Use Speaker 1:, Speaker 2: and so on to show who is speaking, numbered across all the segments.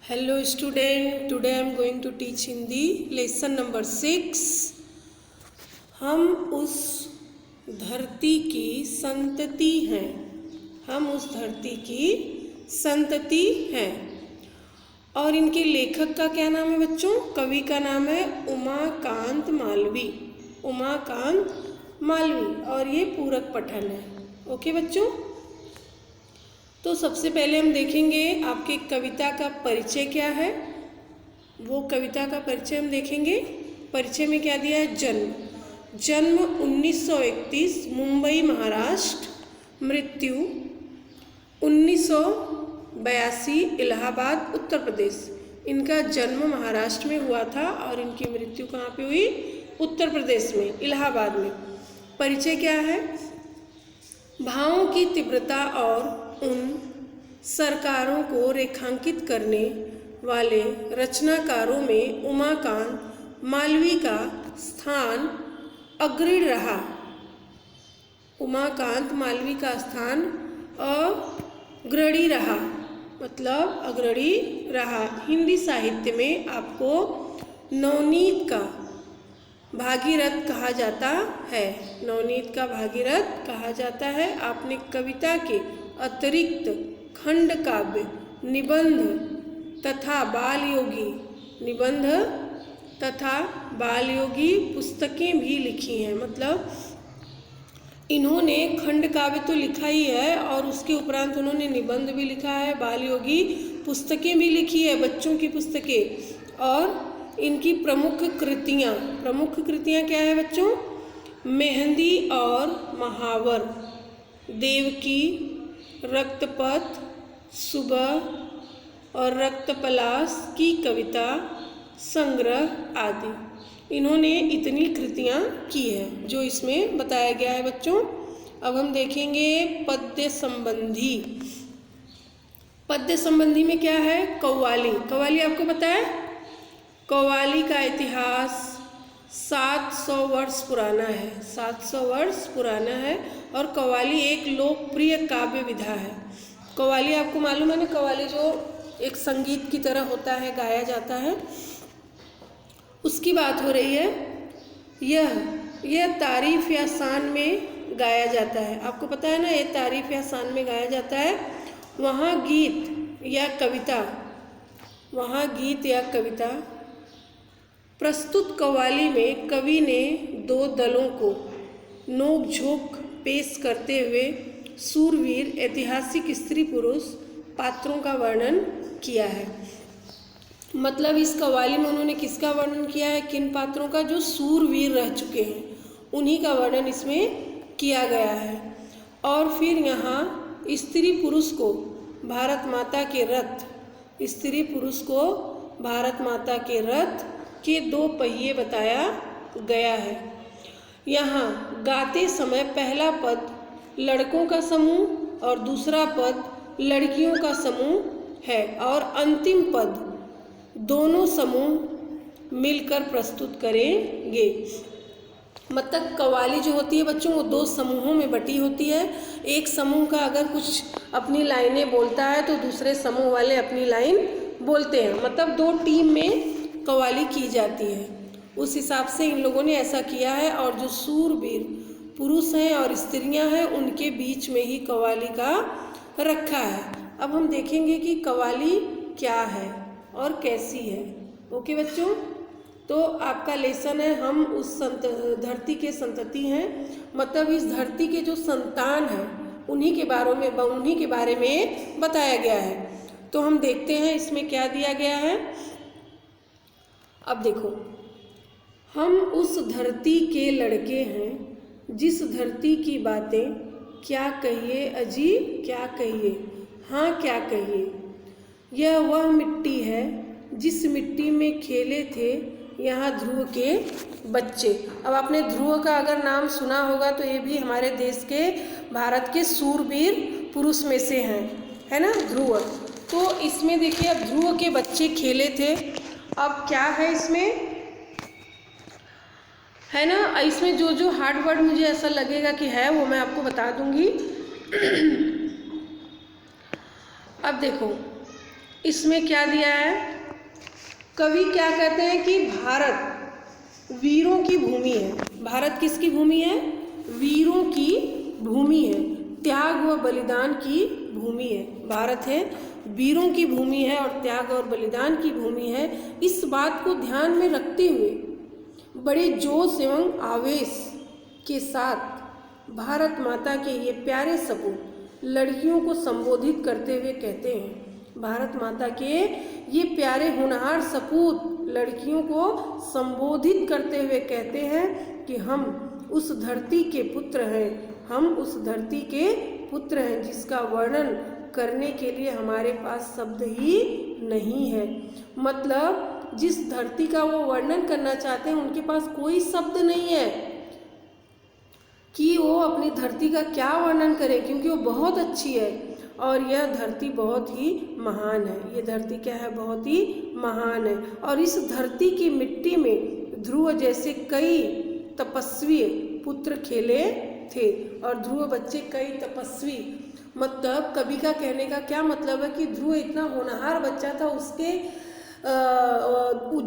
Speaker 1: Hello student, today I am going to teach Hindi lesson number 6। हम उस धरती की संतति हैं। हम उस धरती की संतति हैं। और इनके लेखक का क्या नाम है बच्चों? कवि का नाम है उमाकांत मालवीय। उमाकांत मालवीय। और ये पूरक पठन है। ओके बच्चों, तो सबसे पहले हम देखेंगे आपके कविता का परिचय क्या है। वो कविता का परिचय हम देखेंगे। परिचय में क्या दिया है? जन्म 1931 मुंबई महाराष्ट्र। मृत्यु 1982 इलाहाबाद उत्तर प्रदेश। इनका जन्म महाराष्ट्र में हुआ था और इनकी मृत्यु कहाँ पे हुई? उत्तर प्रदेश में, इलाहाबाद में। परिचय क्या है? भावों की तीव्रता और उन सरकारों को रेखांकित करने वाले रचनाकारों में उमाकांत मालवीय का स्थान अग्रणी रहा। उमाकांत मालवीय का स्थान अग्रणी रहा, मतलब अग्रणी रहा। हिंदी साहित्य में आपको नवनीत का भागीरथ कहा जाता है। नवनीत का भागीरथ कहा जाता है। आपने कविता के अतिरिक्त खंड काव्य, निबंध तथा बाल योगी पुस्तकें भी लिखी हैं। मतलब इन्होंने खंड काव्य तो लिखा ही है और उसके उपरांत उन्होंने निबंध भी लिखा है, बाल योगी पुस्तकें भी लिखी है, बच्चों की पुस्तकें। और इनकी प्रमुख कृतियाँ क्या है बच्चों? मेहंदी और महावर, देवकी, रक्तपथ, सुबह और रक्तपलाश की कविता संग्रह आदि। इन्होंने इतनी कृतियाँ की है जो इसमें बताया गया है बच्चों। अब हम देखेंगे पद्य संबंधी। पद्य संबंधी में क्या है? कव्वाली। कव्वाली आपको पता है? कव्वाली का इतिहास 700 वर्ष पुराना है। 700 वर्ष पुराना है और कव्वाली एक लोकप्रिय काव्य विधा है। कव्वाली आपको मालूम है ना? कव्वाली जो एक संगीत की तरह होता है, गाया जाता है, उसकी बात हो रही है। यह तारीफ या शान में गाया जाता है। आपको पता है ना, ये तारीफ या शान में गाया जाता है। वहाँ गीत या कविता प्रस्तुत कव्वाली में कवि ने दो दलों को नोक-झोंक पेश करते हुए सूरवीर, ऐतिहासिक स्त्री पुरुष पात्रों का वर्णन किया है। मतलब इस कव्वाली में उन्होंने किसका वर्णन किया है? किन पात्रों का? जो सूरवीर रह चुके हैं, उन्हीं का वर्णन इसमें किया गया है। और फिर यहाँ स्त्री पुरुष को भारत माता के रथ के दो पहिए बताया गया है। यहाँ गाते समय पहला पद लड़कों का समूह और दूसरा पद लड़कियों का समूह है और अंतिम पद दोनों समूह मिलकर प्रस्तुत करेंगे। मतलब कव्वाली जो होती है बच्चों, वो दो समूहों में बटी होती है। एक समूह का अगर कुछ अपनी लाइनें बोलता है तो दूसरे समूह वाले अपनी लाइन बोलते हैं। मतलब दो टीम में कव्वाली की जाती है। उस हिसाब से इन लोगों ने ऐसा किया है। और जो सूरवीर पुरुष हैं और स्त्रियां हैं, उनके बीच में ही कव्वाली का रखा है। अब हम देखेंगे कि कव्वाली क्या है और कैसी है। ओके बच्चों, तो आपका लेसन है हम उस धरती के संतति हैं। मतलब इस धरती के जो संतान हैं उन्हीं के बारे में बताया गया है। तो हम देखते हैं इसमें क्या दिया गया है। अब देखो, हम उस धरती के लड़के हैं, जिस धरती की बातें क्या कहिए अजी क्या कहिए, हाँ क्या कहिए। यह वह मिट्टी है जिस मिट्टी में खेले थे यहाँ ध्रुव के बच्चे। अब आपने ध्रुव का अगर नाम सुना होगा तो ये भी हमारे देश के, भारत के सूरवीर पुरुष में से हैं, है ना, ध्रुव। तो इसमें देखिए, अब ध्रुव के बच्चे खेले थे। अब क्या है इसमें, है ना, इसमें जो हार्ड वर्ड मुझे ऐसा लगेगा कि है वो मैं आपको बता दूंगी। अब देखो, इसमें क्या दिया है, कवि क्या कहते हैं कि भारत वीरों की भूमि है। भारत किसकी भूमि है, वीरों की भूमि है, त्याग व बलिदान की भूमि है। भारत है वीरों की भूमि है और त्याग और बलिदान की भूमि है। इस बात को ध्यान में रखते हुए बड़े जोश एवं आवेश के साथ भारत माता के ये प्यारे सपूत लड़कियों को संबोधित करते हुए कहते हैं, भारत माता के ये प्यारे होनहार सपूत लड़कियों को संबोधित करते हुए कहते हैं कि हम उस धरती के पुत्र हैं, हम उस धरती के पुत्र हैं जिसका वर्णन करने के लिए हमारे पास शब्द ही नहीं है। मतलब जिस धरती का वो वर्णन करना चाहते हैं उनके पास कोई शब्द नहीं है कि वो अपनी धरती का क्या वर्णन करें, क्योंकि वो बहुत अच्छी है और यह धरती बहुत ही महान है। ये धरती क्या है, बहुत ही महान है। और इस धरती की मिट्टी में ध्रुव जैसे कई तपस्वी पुत्र खेले थे और ध्रुव बच्चे कई तपस्वी, मतलब कवि का कहने का क्या मतलब है कि ध्रुव इतना होनहार बच्चा था, उसके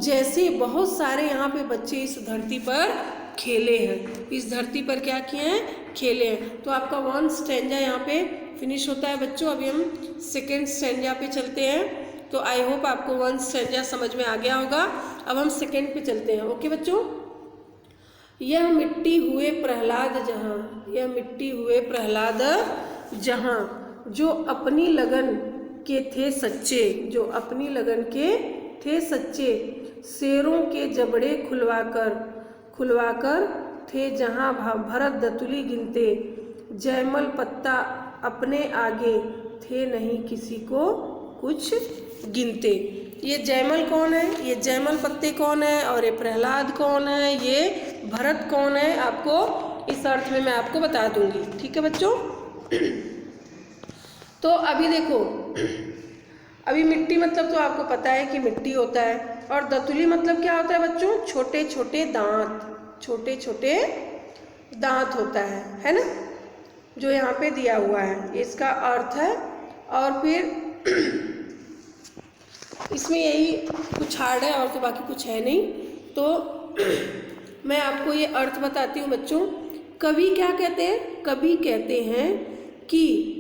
Speaker 1: जैसे बहुत सारे यहाँ पे बच्चे इस धरती पर खेले हैं, इस धरती पर क्या किए हैं, खेले हैं। तो आपका 1 स्टैंजा यहाँ पे फिनिश होता है बच्चों। अभी हम 2nd स्टैंजा पे चलते हैं। तो आई होप आपको 1 स्टैंजा समझ में आ गया होगा। अब हम 2nd पे चलते हैं। ओके बच्चों, यह मिट्टी हुए प्रहलाद जहाँ, यह मिट्टी हुए प्रहलाद जहाँ, जो अपनी लगन के थे सच्चे, जो अपनी लगन के थे सच्चे, शेरों के जबड़े खुलवाकर थे जहाँ भरत दतुली गिनते, जयमल पत्ता अपने आगे थे नहीं किसी को कुछ गिनते। ये जयमल कौन है, ये जयमल पत्ते कौन है और ये प्रहलाद कौन है, ये भरत कौन है, आपको इस अर्थ में मैं आपको बता दूंगी। ठीक है बच्चों। तो अभी देखो, अभी मिट्टी मतलब तो आपको पता है कि मिट्टी होता है, और दतुली मतलब क्या होता है बच्चों, छोटे छोटे दांत, छोटे छोटे दांत होता है ना, जो यहाँ पे दिया हुआ है, इसका अर्थ है। और फिर इसमें यही कुछ हार्ड है और तो बाकी कुछ है नहीं। तो मैं आपको ये अर्थ बताती हूँ बच्चों। कवि क्या कहते हैं, कवि कहते हैं कि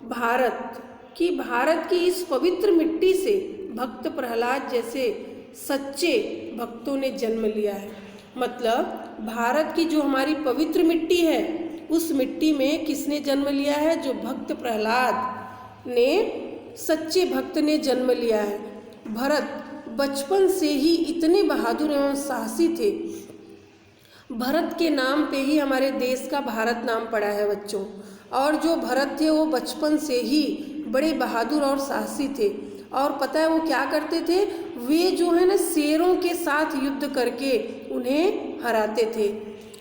Speaker 1: भारत की इस पवित्र मिट्टी से भक्त प्रहलाद जैसे सच्चे भक्तों ने जन्म लिया है। मतलब भारत की जो हमारी पवित्र मिट्टी है, उस मिट्टी में किसने जन्म लिया है, जो भक्त प्रहलाद ने, सच्चे भक्त ने जन्म लिया है। भरत बचपन से ही इतने बहादुर एवं साहसी थे। भरत के नाम पे ही हमारे देश का भारत नाम पड़ा है बच्चों। और जो भरत थे वो बचपन से ही बड़े बहादुर और साहसी थे। और पता है वो क्या करते थे, वे जो है ना शेरों के साथ युद्ध करके उन्हें हराते थे।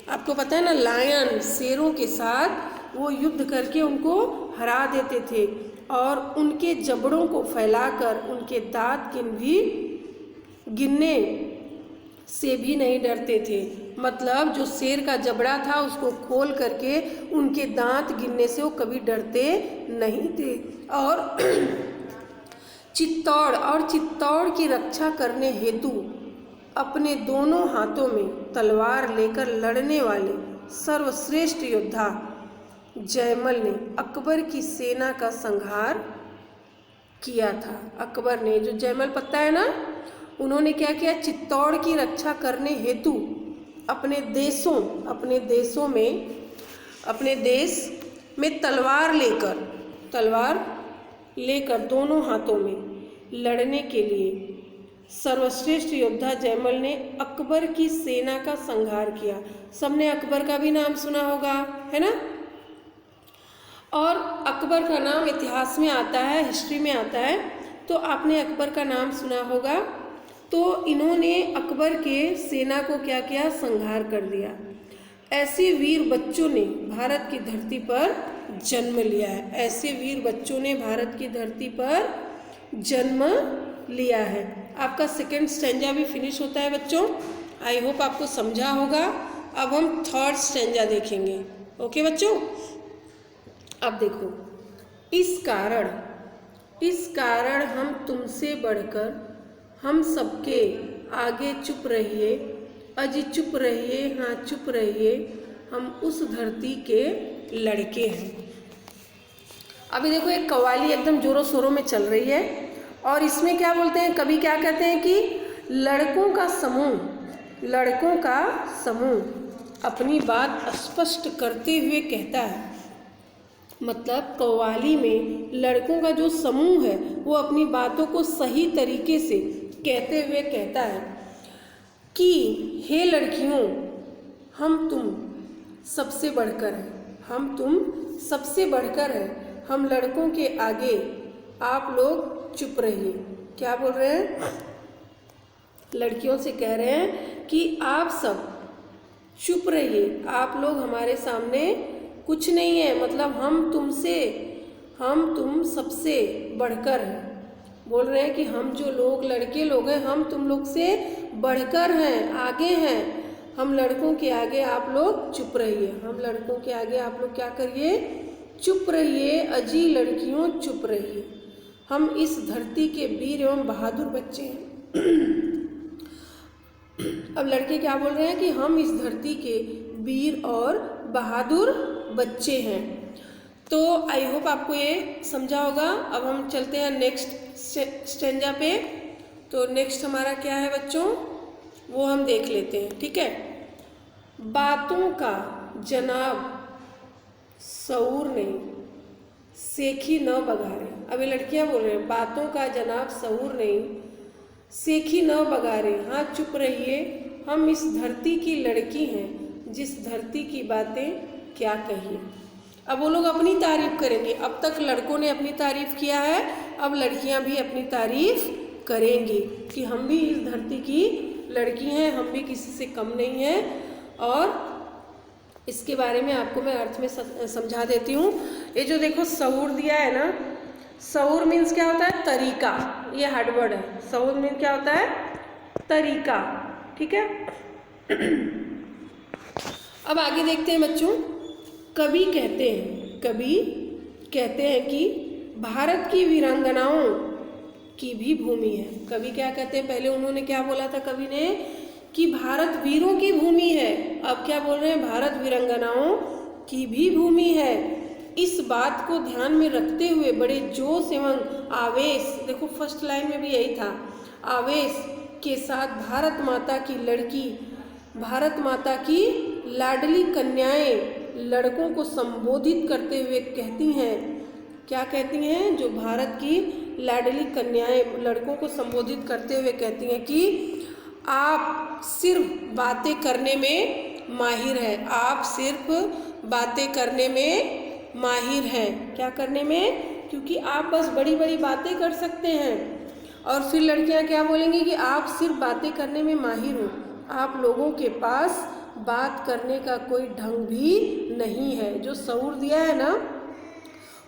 Speaker 1: आपको पता है ना, लायन शेरों के साथ वो युद्ध करके उनको हरा देते थे और उनके जबड़ों को फैलाकर उनके दांत गिनने से भी नहीं डरते थे। मतलब जो शेर का जबड़ा था उसको खोल करके उनके दांत गिनने से वो कभी डरते नहीं थे। और चित्तौड़ की रक्षा करने हेतु अपने दोनों हाथों में तलवार लेकर लड़ने वाले सर्वश्रेष्ठ योद्धा जयमल ने अकबर की सेना का संहार किया था। अकबर ने, जो जयमल पत्ता है ना, उन्होंने क्या किया, चित्तौड़ की रक्षा करने हेतु अपने देश में तलवार लेकर दोनों हाथों में लड़ने के लिए सर्वश्रेष्ठ योद्धा जयमल ने अकबर की सेना का संहार किया। सबने अकबर का भी नाम सुना होगा, है ना। और अकबर का नाम इतिहास में आता है, हिस्ट्री में आता है, तो आपने अकबर का नाम सुना होगा। तो इन्होंने अकबर के सेना को क्या किया, संहार कर दिया। ऐसे वीर बच्चों ने भारत की धरती पर जन्म लिया है, ऐसे वीर बच्चों ने भारत की धरती पर जन्म लिया है। आपका 2nd स्टैंजा भी फिनिश होता है बच्चों। आई होप आपको समझा होगा। अब हम 3rd स्टैंजा देखेंगे। ओके बच्चों, अब देखो, इस कारण इस कारण हम तुमसे बढ़कर हम सबके आगे चुप रहिए, अजी चुप रहिए, हाँ चुप रहिए, हम उस धरती के लड़के हैं। अभी देखो एक कव्वाली एकदम जोरों शोरों में चल रही है और इसमें क्या बोलते हैं, कवि क्या कहते हैं कि लड़कों का समूह अपनी बात स्पष्ट करते हुए कहता है। मतलब कव्वाली में लड़कों का जो समूह है वो अपनी बातों को सही तरीके से कहते हुए कहता है कि हे लड़कियों, हम तुम सबसे बढ़कर हैं, हम तुम सबसे बढ़कर हैं, हम लड़कों के आगे आप लोग चुप रहिए। क्या बोल रहे हैं, लड़कियों से कह रहे हैं कि आप सब चुप रहिए, आप लोग हमारे सामने कुछ नहीं है, मतलब हम तुम सबसे बढ़कर हैं। बोल रहे हैं कि हम जो लोग लड़के लोग हैं हम तुम लोग से बढ़कर हैं, आगे हैं, हम लड़कों के आगे आप लोग चुप रहिए, हम लड़कों के आगे आप लोग क्या करिए, चुप रहिए, अजी लड़कियों चुप रहिए, हम इस धरती के वीर एवं बहादुर बच्चे हैं। अब लड़के क्या बोल रहे हैं कि हम इस धरती के वीर और बहादुर बच्चे हैं। तो आई होप आपको ये समझा होगा। अब हम चलते हैं नेक्स्ट स्टेंजा पे। तो नेक्स्ट हमारा क्या है बच्चों, वो हम देख लेते हैं, ठीक है। बातों का जनाब शऊर नहीं, सेखी न बघारे। अभी लड़कियां बोल रहे हैं बातों का जनाब शऊर नहीं, सेखी न बघारे, हाँ चुप रहिए, हम इस धरती की लड़की हैं, जिस धरती की बातें क्या कहिए। अब वो लोग अपनी तारीफ करेंगे, अब तक लड़कों ने अपनी तारीफ किया है, अब लड़कियां भी अपनी तारीफ करेंगी कि हम भी इस धरती की लड़की हैं, हम भी किसी से कम नहीं हैं। और इसके बारे में आपको मैं अर्थ में समझा देती हूँ। ये जो देखो शऊर दिया है ना, शऊर मीन्स क्या होता है, तरीका, ये हार्ड वर्ड है। शऊर मीन्स क्या होता है, तरीका, ठीक है। अब आगे देखते हैं बच्चों। कवि कहते हैं कि भारत की वीरांगनाओं की भी भूमि है। कवि क्या कहते हैं, पहले उन्होंने क्या बोला था कवि ने कि भारत वीरों की भूमि है, अब क्या बोल रहे हैं, भारत वीरांगनाओं की भी भूमि है। इस बात को ध्यान में रखते हुए बड़े जोश एवं आवेश, देखो फर्स्ट लाइन में भी यही था, आवेश के साथ भारत माता की लड़की, भारत माता की लाडली कन्याएं लड़कों को संबोधित करते हुए कहती हैं। क्या कहती हैं, जो भारत की लाडली कन्याएं लड़कों को संबोधित करते हुए कहती हैं कि आप सिर्फ बातें करने में माहिर हैं, आप सिर्फ बातें करने में माहिर हैं। क्या करने में, क्योंकि आप बस बड़ी बड़ी बातें कर सकते हैं। और फिर लड़कियां क्या बोलेंगी कि आप सिर्फ बातें करने में माहिर हो, आप लोगों के पास बात करने का कोई ढंग भी नहीं है। जो शऊर दिया है ना,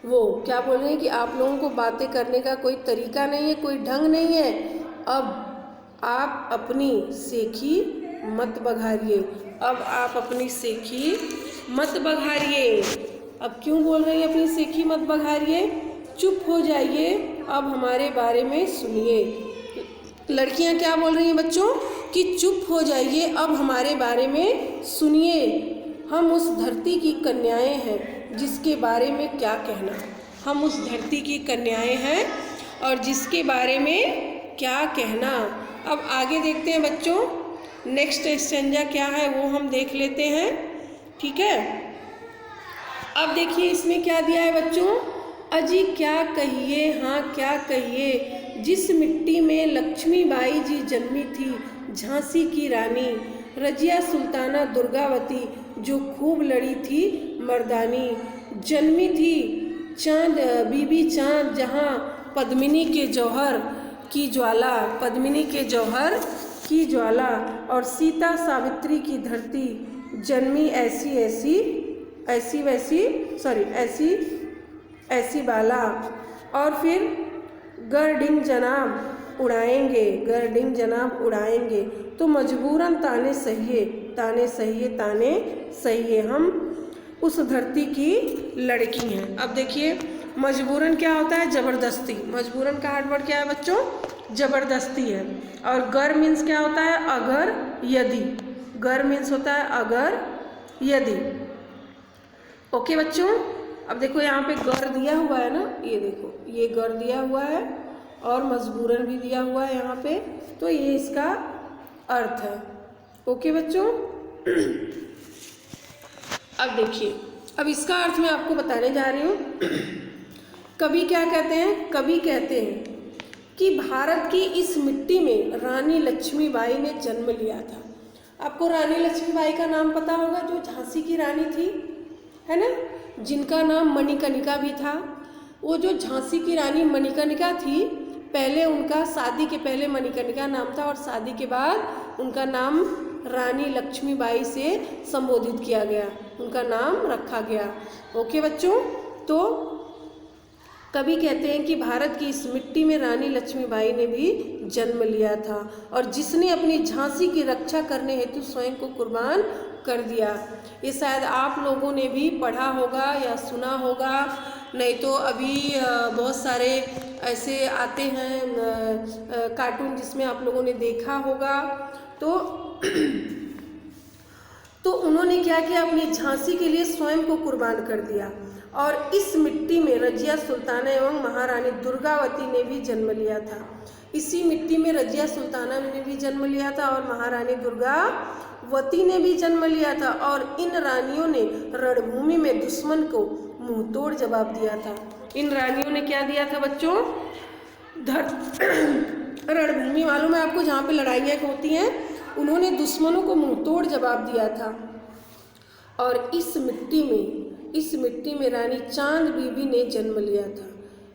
Speaker 1: वो क्या बोल रहे हैं कि आप लोगों को बातें करने का कोई तरीका नहीं है, कोई ढंग नहीं है। अब आप अपनी सेखी मत बघारिए, अब आप अपनी सेखी मत बघारिए। अब क्यों बोल रहे हैं अपनी सेखी मत बघारिए, चुप हो जाइए, अब हमारे बारे में सुनिए। लड़कियां क्या बोल रही हैं बच्चों कि चुप हो जाइए, अब हमारे बारे में सुनिए, हम उस धरती की कन्याएं हैं जिसके बारे में क्या कहना, हम उस धरती की कन्याएं हैं और जिसके बारे में क्या कहना। अब आगे देखते हैं बच्चों, नेक्स्ट स्टेंजा क्या है वो हम देख लेते हैं, ठीक है। अब देखिए इसमें क्या दिया है बच्चों, अजी क्या कहिए, हाँ क्या कहिए, जिस मिट्टी में लक्ष्मीबाई जी जन्मी थी, झांसी की रानी, रजिया सुल्ताना दुर्गावती जो खूब लड़ी थी मर्दानी, जन्मी थी चांद बीबी चांद जहाँ पद्मिनी के जौहर की ज्वाला, पद्मिनी के जौहर की ज्वाला, और सीता सावित्री की धरती जन्मी ऐसी बाला। और फिर गर्डिंग जनाब उड़ाएंगे, गर्डिंग जनाब उड़ाएंगे, तो मजबूरन ताने सहिए, ताने सहिए, ताने सहिए, हम उस धरती की लड़की हैं। अब देखिए मजबूरन क्या होता है? जबरदस्ती। मजबूरन का हार्ड वर्ड क्या है बच्चों? जबरदस्ती है। और गर मीन्स क्या होता है? अगर, यदि। गर मीन्स होता है अगर, यदि। ओके बच्चों, अब देखो यहाँ पे गर दिया हुआ है ना, ये देखो, ये गर दिया हुआ है और मजबूरन भी दिया हुआ है यहाँ पे, तो ये इसका अर्थ है। ओके बच्चों, अब देखिए, अब इसका अर्थ मैं आपको बताने जा रही हूँ। कवि क्या कहते हैं? कवि कहते हैं कि भारत की इस मिट्टी में रानी लक्ष्मीबाई ने जन्म लिया था। आपको रानी लक्ष्मीबाई का नाम पता होगा, जो झांसी की रानी थी, है ना, जिनका नाम मणिकर्णिका भी था। वो जो झांसी की रानी मणिकर्णिका थी, पहले उनका, शादी के पहले मणिकर्णिका नाम था और शादी के बाद उनका नाम रानी लक्ष्मीबाई से संबोधित किया गया, उनका नाम रखा गया। ओके बच्चों, तो कवि कहते हैं कि भारत की इस मिट्टी में रानी लक्ष्मीबाई ने भी जन्म लिया था और जिसने अपनी झांसी की रक्षा करने हेतु स्वयं को कुर्बान कर दिया। ये शायद आप लोगों ने भी पढ़ा होगा या सुना होगा, नहीं तो अभी बहुत सारे ऐसे आते हैं कार्टून जिसमें आप लोगों ने देखा होगा। तो उन्होंने क्या किया? अपनी झांसी के लिए स्वयं को कुर्बान कर दिया। और इस मिट्टी में रजिया सुल्ताना एवं महारानी दुर्गावती ने भी जन्म लिया था। इसी मिट्टी में रजिया सुल्ताना ने भी जन्म लिया था और महारानी दुर्गावती ने भी जन्म लिया था। और इन रानियों ने रणभूमि में दुश्मन को मुंहतोड़ जवाब दिया था। इन रानियों ने क्या दिया था बच्चों? रणभूमि मालूम है आपको, जहाँ पे लड़ाइयाँ होती हैं, उन्होंने दुश्मनों को मुंहतोड़ जवाब दिया था। और इस मिट्टी में रानी चांद बीबी ने जन्म लिया था।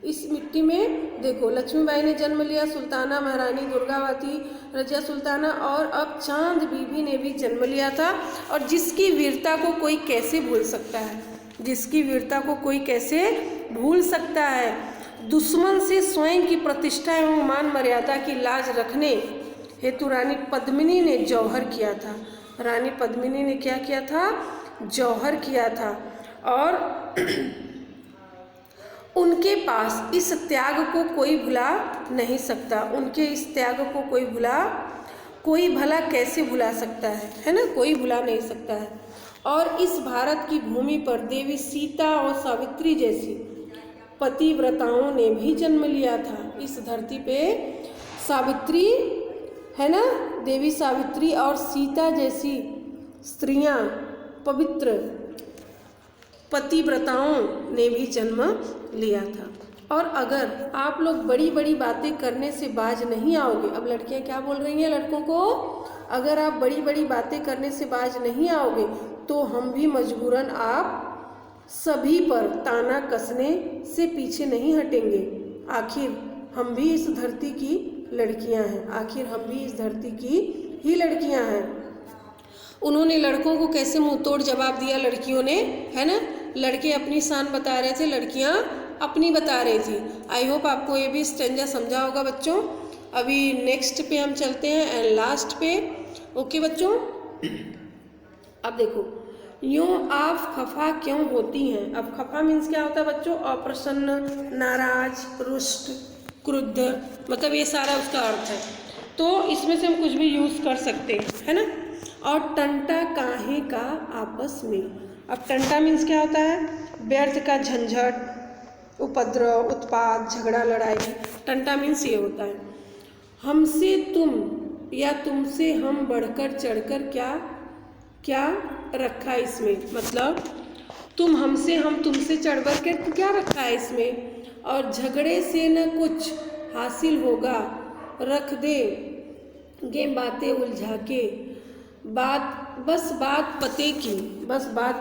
Speaker 1: इस मिट्टी में देखो, लक्ष्मीबाई ने जन्म लिया, सुल्ताना, महारानी दुर्गावती, रजिया सुल्ताना, और अब चांद बीबी ने भी जन्म लिया था। और जिसकी वीरता को कोई कैसे भूल सकता है? जिसकी वीरता को कोई कैसे भूल सकता है? दुश्मन से स्वयं की प्रतिष्ठा एवं मान मर्यादा की लाज रखने हेतु रानी पद्मिनी ने जौहर किया था। रानी पद्मिनी ने क्या किया था? जौहर किया था। और उनके पास इस त्याग को कोई भुला नहीं सकता। उनके इस त्याग को कोई भला कैसे भुला सकता है ना? कोई भुला नहीं सकता है। और इस भारत की भूमि पर देवी सीता और सावित्री जैसी पतिव्रताओं ने भी जन्म लिया था। इस धरती पे सावित्री, है ना, देवी सावित्री और सीता जैसी स्त्रियां, पवित्र पतिव्रताओं ने भी जन्म लिया था। और अगर आप लोग बड़ी बड़ी बातें करने से बाज नहीं आओगे, अब लड़कियां क्या बोल रही हैं लड़कों को? अगर आप बड़ी बड़ी बातें करने से बाज नहीं आओगे तो हम भी मजबूरन आप सभी पर ताना कसने से पीछे नहीं हटेंगे। आखिर हम भी इस धरती की लड़कियां हैं, आखिर हम भी इस धरती की ही लड़कियां हैं। उन्होंने लड़कों को कैसे मुंह तोड़ जवाब दिया लड़कियों ने, है ना? लड़के अपनी शान बता रहे थे, लड़कियां अपनी बता रही थी। आई होप आपको ये भी स्टेंजा समझा होगा बच्चों। अभी नेक्स्ट पे हम चलते हैं एंड लास्ट पे। ओके बच्चों, अब देखो, यूं आप खफा क्यों होती हैं? अब खफा मीन्स क्या होता है बच्चों? अप्रसन्न, नाराज, रुष्ट, क्रुद्ध, मतलब ये सारा उसका अर्थ है। तो इसमें से हम कुछ भी यूज़ कर सकते हैं, है ना? और टंटा काहे का आपस में। अब टंटा मीन्स क्या होता है? व्यर्थ का झंझट, उपद्रव, उत्पात, झगड़ा, लड़ाई। टंटा मीन्स ये होता है। हमसे तुम या तुमसे हम बढ़कर चढ़कर क्या रखा है इसमें? मतलब तुम हमसे, हम तुमसे चढ़ बढ़ के क्या रखा है इसमें? और झगड़े से न कुछ हासिल होगा, रख दे बातें उलझा के। बस बात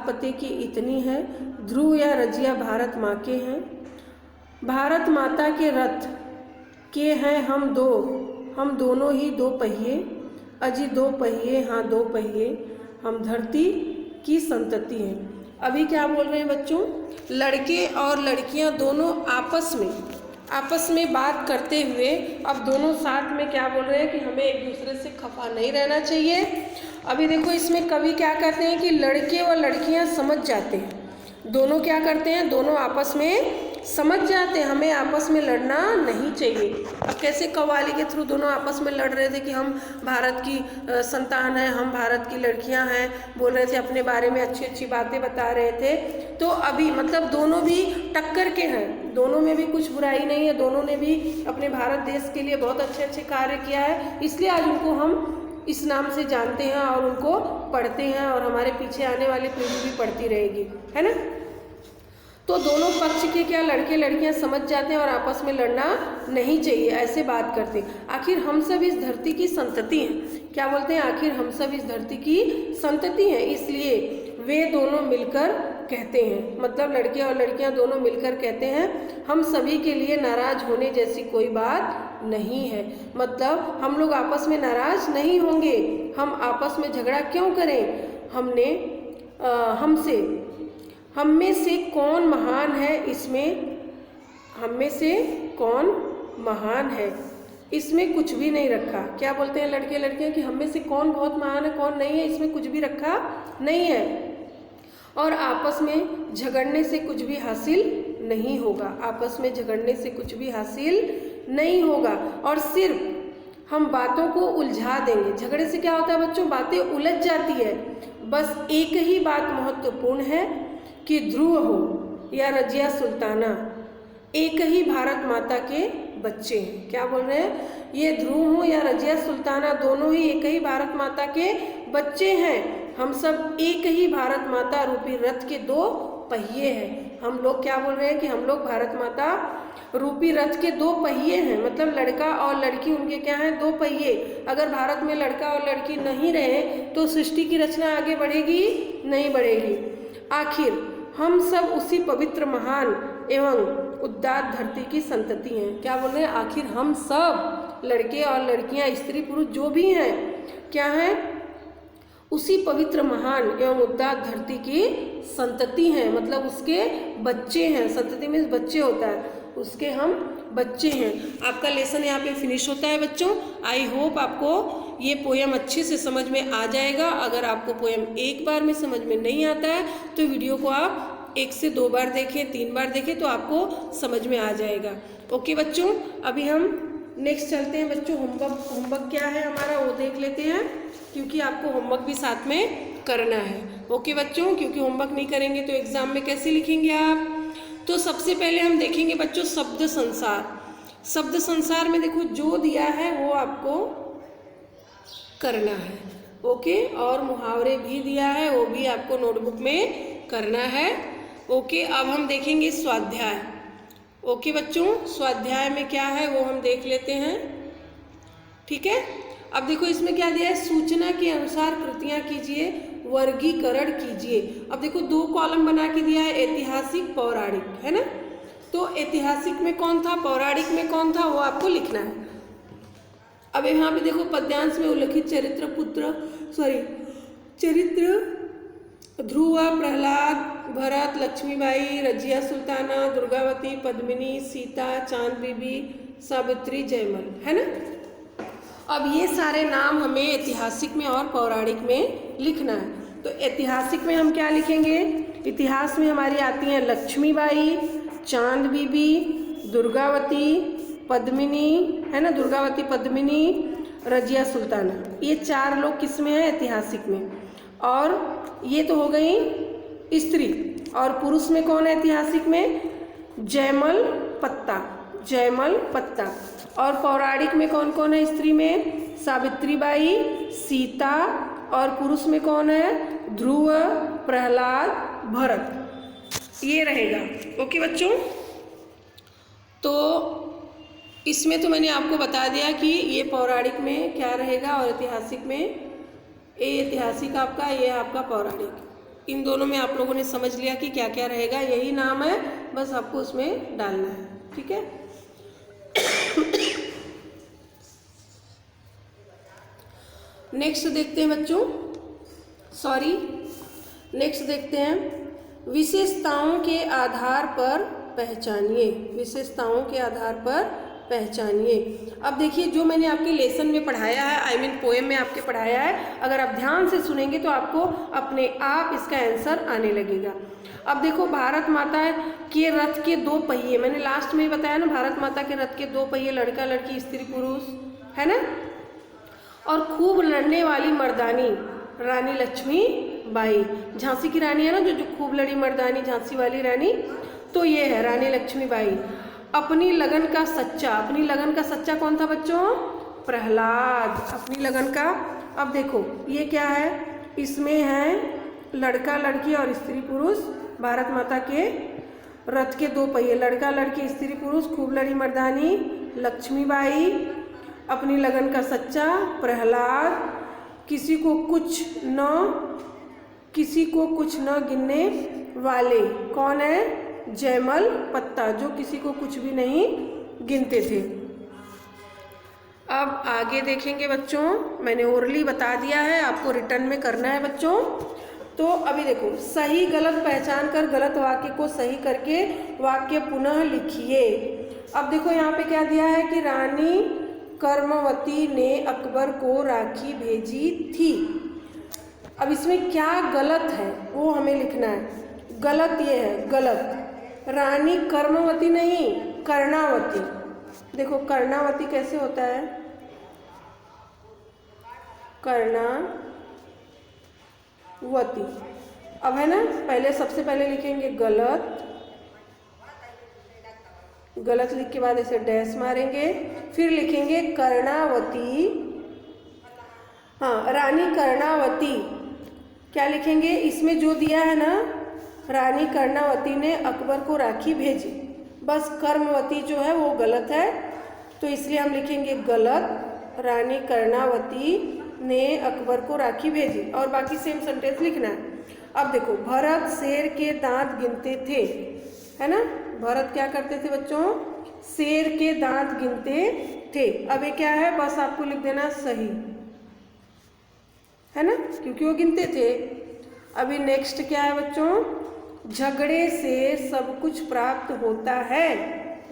Speaker 1: पते की इतनी है, ध्रुव या रजिया भारत माँ के हैं, भारत माता के रथ के हैं हम दोनों ही दो पहिए, अजी दो पहिए, हाँ दो पहिए, हम धरती की संतति हैं। अभी क्या बोल रहे हैं बच्चों? लड़के और लड़कियां दोनों आपस में बात करते हुए अब दोनों साथ में क्या बोल रहे हैं कि हमें एक दूसरे से खफा नहीं रहना चाहिए। अभी देखो, इसमें कवि क्या कहते हैं कि लड़के और लड़कियां समझ जाते हैं। दोनों क्या करते हैं? दोनों आपस में समझ जाते हैं हमें आपस में लड़ना नहीं चाहिए। अब कैसे कव्वाली के थ्रू दोनों आपस में लड़ रहे थे कि हम भारत की संतान हैं, हम भारत की लड़कियां हैं, बोल रहे थे, अपने बारे में अच्छी अच्छी बातें बता रहे थे। तो अभी मतलब दोनों भी टक्कर के हैं, दोनों में भी कुछ बुराई नहीं है, दोनों ने भी अपने भारत देश के लिए बहुत अच्छे अच्छे कार्य किया है, इसलिए आज उनको हम इस नाम से जानते हैं और उनको पढ़ते हैं और हमारे पीछे आने वाली पीढ़ी भी पढ़ती रहेगी, है ना। तो दोनों पक्ष के क्या लड़के लड़कियां समझ जाते हैं और आपस में लड़ना नहीं चाहिए, ऐसे बात करते। आखिर हम सब इस धरती की संतति हैं, क्या बोलते हैं, आखिर हम सब इस धरती की संतति हैं, इसलिए वे दोनों मिलकर कहते हैं, मतलब लड़के और लड़कियां दोनों मिलकर कहते हैं हम सभी के लिए नाराज होने जैसी कोई बात नहीं है। मतलब हम लोग आपस में नाराज नहीं होंगे, हम आपस में झगड़ा क्यों करें, हम में से कौन महान है, इसमें हम में से कौन महान है, इसमें कुछ भी नहीं रखा। क्या बोलते हैं लड़के लड़कियां कि हम में से कौन बहुत महान है कौन नहीं है, इसमें कुछ भी रखा नहीं है, और आपस में झगड़ने से कुछ भी हासिल नहीं होगा, आपस में झगड़ने से कुछ भी हासिल नहीं होगा, और सिर्फ हम बातों को उलझा देंगे। झगड़े से क्या होता है बच्चों, बातें उलझ जाती है। बस एक ही बात महत्वपूर्ण है कि ध्रुव हो या रजिया सुल्ताना एक ही भारत माता के बच्चे हैं। क्या बोल रहे हैं, ये ध्रुव हो या रजिया सुल्ताना दोनों ही एक ही भारत माता के बच्चे हैं। हम सब एक ही भारत माता रूपी रथ के दो पहिए हैं। हम लोग क्या बोल रहे हैं कि हम लोग भारत माता रूपी रथ के दो पहिए हैं, मतलब लड़का और लड़की उनके क्या हैं, दो पहिए। अगर भारत में लड़का और लड़की नहीं रहे तो सृष्टि की रचना आगे बढ़ेगी नहीं बढ़ेगी। आखिर हम सब उसी पवित्र महान एवं उदात्त धरती की संतति हैं। क्या बोल रहे हैं, आखिर हम सब लड़के और लड़कियां, स्त्री पुरुष जो भी हैं, क्या हैं, उसी पवित्र महान एवं उदात्त धरती की संतति हैं, मतलब उसके बच्चे हैं। संतति में बच्चे होता है, उसके हम बच्चे हैं। आपका लेसन यहाँ पे फिनिश होता है बच्चों। आई होप आपको ये पोयम अच्छे से समझ में आ जाएगा। अगर आपको पोयम एक बार में समझ में नहीं आता है तो वीडियो को आप 1 से 2 बार देखें, 3 बार देखें तो आपको समझ में आ जाएगा। ओके बच्चों, अभी हम नेक्स्ट चलते हैं बच्चों। होमवर्क क्या है हमारा वो देख लेते हैं, क्योंकि आपको होमवर्क भी साथ में करना है। ओके बच्चों, क्योंकि होमवर्क नहीं करेंगे तो एग्जाम में कैसे लिखेंगे आप। तो सबसे पहले हम देखेंगे बच्चों शब्द संसार। शब्द संसार में देखो जो दिया है वो आपको करना है। ओके, और मुहावरे भी दिया है वो भी आपको नोटबुक में करना है। ओके, अब हम देखेंगे स्वाध्याय। ओके बच्चों, स्वाध्याय में क्या है वो हम देख लेते हैं। ठीक है, अब देखो इसमें क्या दिया है, सूचना के अनुसार कृतियां कीजिए, वर्गीकरण कीजिए। अब देखो 2 कॉलम बना के दिया है, ऐतिहासिक पौराणिक, है ना। तो ऐतिहासिक में कौन था, पौराणिक में कौन था, वो आपको लिखना है। अब यहाँ पे देखो पद्यांश में उल्लिखित चरित्र ध्रुव, प्रहलाद, भरत, लक्ष्मीबाई, रजिया सुल्ताना, दुर्गावती, पद्मिनी, सीता, चांद बीबी, सावित्री, जयमल, है ना। अब ये सारे नाम हमें ऐतिहासिक में और पौराणिक में लिखना है। तो ऐतिहासिक में हम क्या लिखेंगे, इतिहास में हमारी आती हैं लक्ष्मीबाई, चांद बीबी, दुर्गावती, पद्मिनी, है ना, दुर्गावती, पद्मिनी, रजिया सुल्ताना। ये 4 लोग किस में हैं, ऐतिहासिक में। और ये तो हो गई स्त्री, और पुरुष में कौन है ऐतिहासिक में, जयमल पत्ता, जयमल पत्ता। और पौराणिक में कौन कौन है, स्त्री में सावित्रीबाई, सीता, और पुरुष में कौन है, ध्रुव, प्रहलाद, भरत, ये रहेगा। ओके बच्चों, तो इसमें तो मैंने आपको बता दिया कि ये पौराणिक में क्या रहेगा और ऐतिहासिक में, ये ऐतिहासिक आपका, ये आपका पौराणिक। इन दोनों में आप लोगों ने समझ लिया कि क्या क्या रहेगा, यही नाम है, बस आपको उसमें डालना है। ठीक है, नेक्स्ट देखते हैं बच्चों, नेक्स्ट देखते हैं विशेषताओं के आधार पर पहचानिए। विशेषताओं के आधार पर पहचानिए। अब देखिए जो मैंने आपके लेसन में पढ़ाया है, पोएम में आपके पढ़ाया है, अगर आप ध्यान से सुनेंगे तो आपको अपने आप इसका आंसर आने लगेगा। अब देखो भारत माता के रथ के 2 पहिए, मैंने लास्ट में ही बताया ना, भारत माता के रथ के 2 पहिए, लड़का लड़की स्त्री पुरुष, है ना। और खूब लड़ने वाली मर्दानी रानी लक्ष्मी बाई, झांसी की रानी है ना जो खूब लड़ी मर्दानी, झांसी वाली रानी, तो ये है रानी लक्ष्मी बाई। अपनी लगन का सच्चा कौन था बच्चों? प्रहलाद, अपनी लगन का। अब देखो ये क्या है, इसमें है लड़का लड़की और स्त्री पुरुष, भारत माता के रथ के 2 पहिए, लड़का लड़की स्त्री पुरुष, खूब लड़ी मर्दानी लक्ष्मीबाई, अपनी लगन का सच्चा प्रहलाद, किसी को कुछ न गिनने वाले, कौन है? जयमल पत्ता, जो किसी को कुछ भी नहीं गिनते थे। अब आगे देखेंगे बच्चों, मैंने ओरली बता दिया है, आपको रिटर्न में करना है बच्चों। तो अभी देखो, सही गलत पहचान कर गलत वाक्य को सही करके वाक्य पुनः लिखिए। अब देखो यहाँ पे क्या दिया है कि रानी कर्मवती ने अकबर को राखी भेजी थी। अब इसमें क्या गलत है वो हमें लिखना है। गलत ये है, गलत, रानी कर्मवती नहीं, कर्णावती। देखो कर्णावती कैसे होता है? कर्णावती। अब है ना, पहले सबसे पहले लिखेंगे गलत, गलत लिख के बाद ऐसे डैश मारेंगे, फिर लिखेंगे कर्णावती। हाँ, रानी कर्णावती क्या लिखेंगे? इसमें जो दिया है ना, रानी कर्णावती ने अकबर को राखी भेजी, बस कर्मवती जो है वो गलत है, तो इसलिए हम लिखेंगे गलत, रानी कर्णावती ने अकबर को राखी भेजी, और बाकी सेम सेंटेंस लिखना है। अब देखो, भरत शेर के दांत गिनते थे, है ना, भरत क्या करते थे बच्चों? शेर के दांत गिनते थे। अब ये क्या है, बस आपको लिख देना सही, है ना, क्योंकि वो गिनते थे। अभी नेक्स्ट क्या है बच्चों? झगड़े से सब कुछ प्राप्त होता है,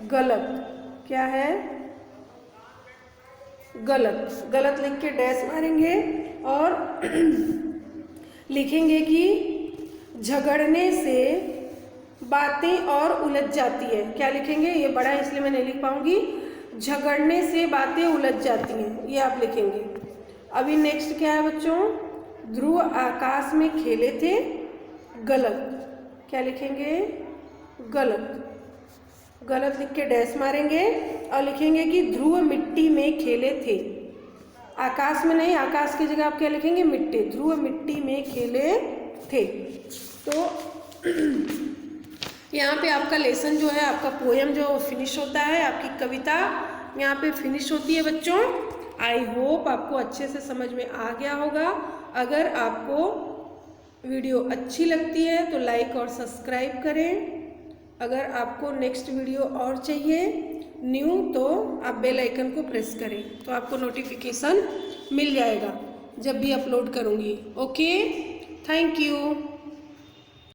Speaker 1: गलत। क्या है? गलत। गलत लिख के डैश मारेंगे और लिखेंगे कि झगड़ने से बातें और उलझ जाती है। क्या लिखेंगे? ये बड़ा है इसलिए मैं नहीं लिख पाऊंगी। झगड़ने से बातें उलझ जाती हैं, ये आप लिखेंगे। अभी नेक्स्ट क्या है बच्चों? ध्रुव आकाश में खेले थे, गलत। क्या लिखेंगे? गलत। गलत लिख के डैश मारेंगे और लिखेंगे कि ध्रुव मिट्टी में खेले थे। आकाश में नहीं, आकाश की जगह आप क्या लिखेंगे? मिट्टी। ध्रुव मिट्टी में खेले थे। तो यहाँ पे आपका लेसन जो है, आपका पोएम जो फिनिश होता है, आपकी कविता यहाँ पे फिनिश होती है बच्चों। आई होप आपको अच्छे से समझ में आ गया होगा। अगर आपको वीडियो अच्छी लगती है तो लाइक और सब्सक्राइब करें। अगर आपको नेक्स्ट वीडियो और चाहिए न्यू, तो आप बेल आइकन को प्रेस करें, तो आपको नोटिफिकेशन मिल जाएगा जब भी अपलोड करूँगी। Okay, thank you.